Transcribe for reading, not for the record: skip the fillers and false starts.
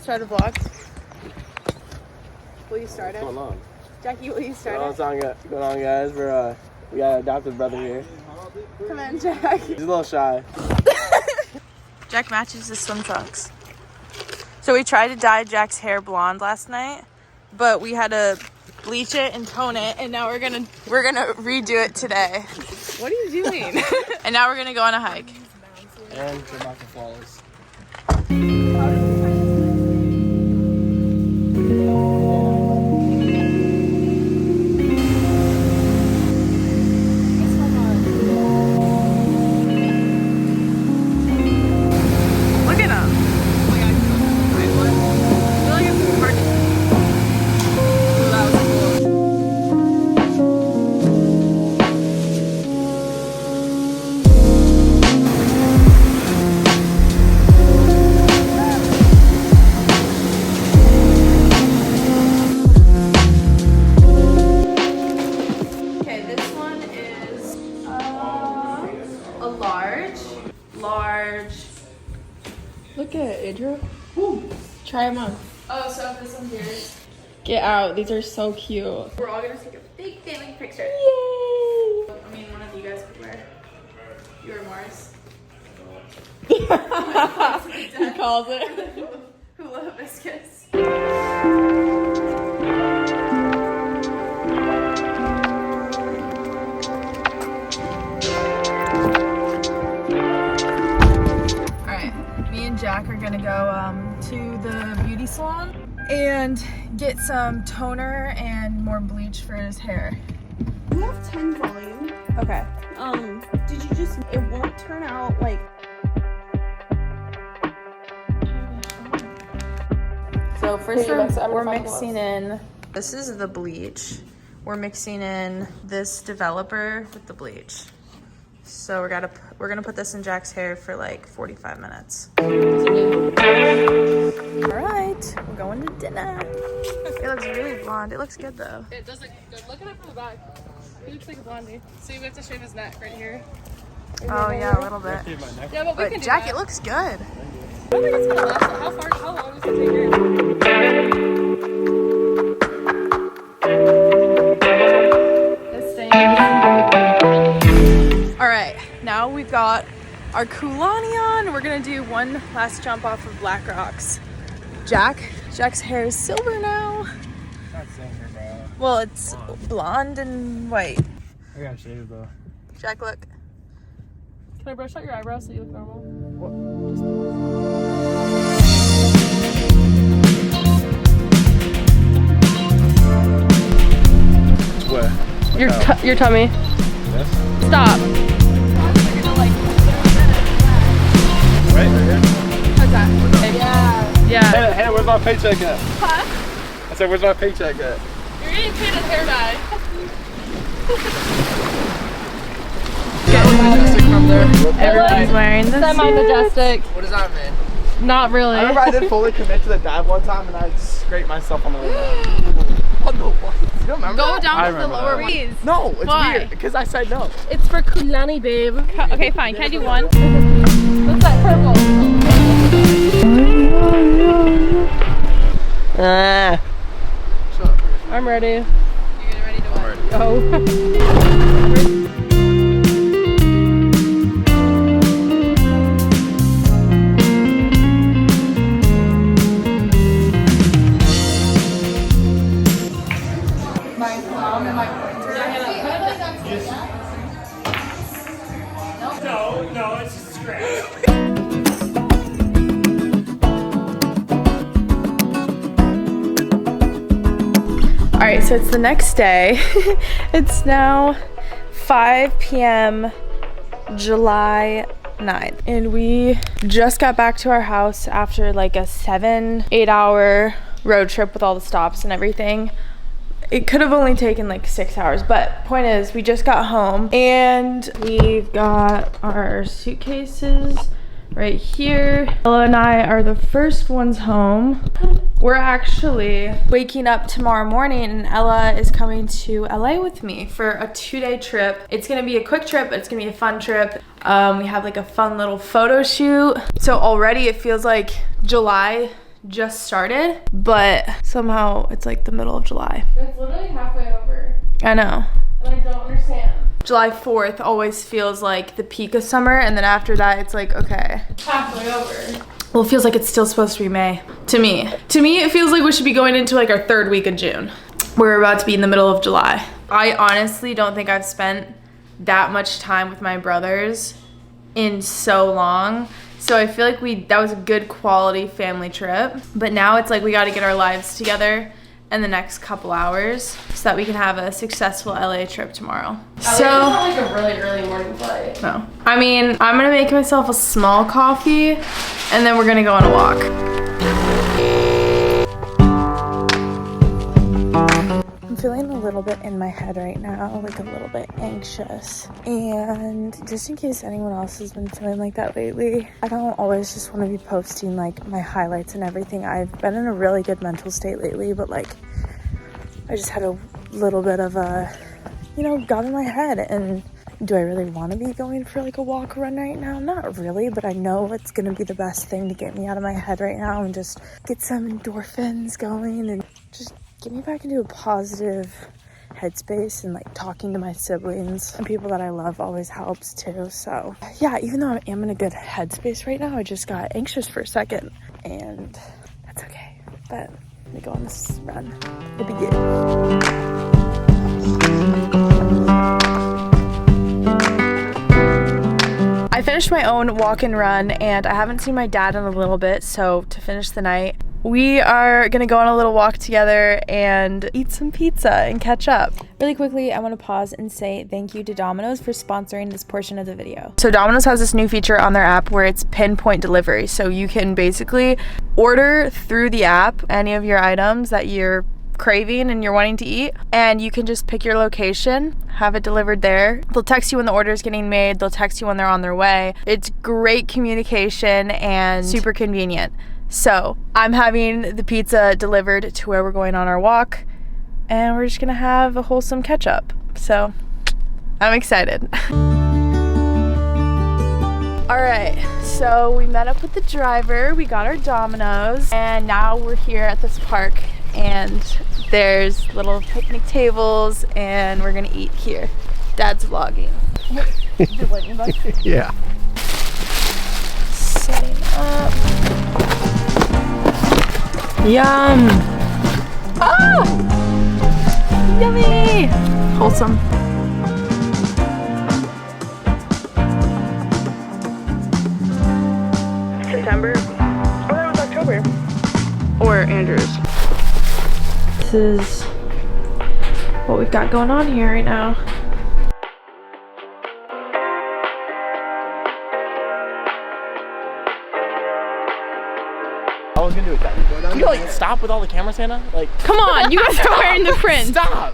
start a vlog? Will you start it? What's going on? Jackie, will you start it? What's going on, guys? We got an adopted brother here. Come on, Jack. He's a little shy. Jack matches his swim trunks. So we tried to dye Jack's hair blonde last night, but we had to bleach it and tone it, and now we're gonna redo it today. What are you doing? And now we're gonna go on a hike. And turn off the flawless. Look at it, Adria. Ooh. Try them on. Oh, so this one's yours. Get out. These are so cute. We're all gonna take a big family picture. Yay! I mean, one of you guys could wear. You or Morris. He calls it. Hula hibiscus. Jack are gonna go to the beauty salon and get some toner and more bleach for his hair. You have 10 volume. Okay. Did you just, it won't turn out like. So first we're mixing in, this is the bleach. We're mixing in this developer with the bleach. So we're gonna put this in Jack's hair for like 45 minutes. All right, we're going to dinner. It looks really blonde. It looks good though. It does look good. Look at it from the back. He looks like a blondie. So we have to shave his neck right here. Oh yeah, a little bit. Yeah, but we can do Jack, that. it looks good. I don't think it's gonna last. How long is it take here? Now we've got our kulani on. We're gonna do one last jump off of Black Rocks. Jack's hair is silver now. It's not silver, bro. Well, it's blonde and white. I gotta shave it, though. Jack, look. Can I brush out your eyebrows so you look normal? Where? Your tummy. Yes? Stop. Right here? How's that? Yeah. Hey, where's my paycheck at? Huh? I said, where's my paycheck at? You're getting paid a hair dye. From there. Everybody's wearing this. Semi-majestic. What does that mean? Not really. I remember I did fully commit to the dive one time and I scraped myself on the way down. On the what? You don't remember Go that? down to the lower Please. No, it's Why? weird because I said no. It's for kulani, babe. Okay, fine. Can I do one? What's that purple? Shut up. I'm ready. You're getting ready to what? Go. No, it's just a scratch. All right, so it's the next day. It's now 5 p.m. July 9th, and we just got back to our house after like a 7-8 hour road trip with all the stops and everything. It could have only taken like 6 hours, but point is we just got home and we've got our suitcases right here. Ella and I are the first ones home. We're actually waking up tomorrow morning and Ella is coming to LA with me for a 2-day trip. It's gonna be a quick trip, but it's gonna be a fun trip. We have like a fun little photo shoot. So already it feels like July just started, but somehow it's like the middle of July. It's literally halfway over. I know. And I don't understand. July 4th always feels like the peak of summer, and then after that it's like, okay. Halfway over. Well, it feels like it's still supposed to be May. To me, it feels like we should be going into like our 3rd week of June. We're about to be in the middle of July. I honestly don't think I've spent that much time with my brothers in so long. So I feel like that was a good quality family trip. But now it's like we got to get our lives together in the next couple hours so that we can have a successful LA trip tomorrow. So not like a really early morning flight. no. I mean, I'm gonna make myself a small coffee and then we're gonna go on a walk. I'm feeling a little bit in my head right now, like a little bit anxious. And just in case anyone else has been feeling like that lately, I don't always just want to be posting like my highlights and everything. I've been in a really good mental state lately, but like I just had a little bit of a, got in my head. And do I really want to be going for like a walk run right now? Not really, but I know it's going to be the best thing to get me out of my head right now and just get some endorphins going and just get me back into a positive headspace. And like talking to my siblings and people that I love always helps too. So yeah, even though I am in a good headspace right now, I just got anxious for a second, and that's okay. But let me go on this run. It'll be good. I finished my own walk and run, and I haven't seen my dad in a little bit, so to finish the night, we are gonna go on a little walk together and eat some pizza and catch up. Really quickly, I want to pause and say thank you to Domino's for sponsoring this portion of the video. So Domino's has this new feature on their app where it's pinpoint delivery. So you can basically order through the app any of your items that you're craving and you're wanting to eat, and you can just pick your location, have it delivered there. They'll text you when the order is getting made, they'll text you when they're on their way. It's great communication and super convenient. So I'm having the pizza delivered to where we're going on our walk, and we're just gonna have a wholesome catch up. So I'm excited. All right, so we met up with the driver, we got our Domino's, and now we're here at this park, and there's little picnic tables, and we're gonna eat here. Dad's vlogging. Yeah. Setting up. Yum! Ah! Yummy! Wholesome. September? Oh, that was October. Or Andrew's. This is what we've got going on here right now. I was gonna do it then. You like stop with all the cameras, Hannah? Like, Come on, you guys are wearing the prints. Stop!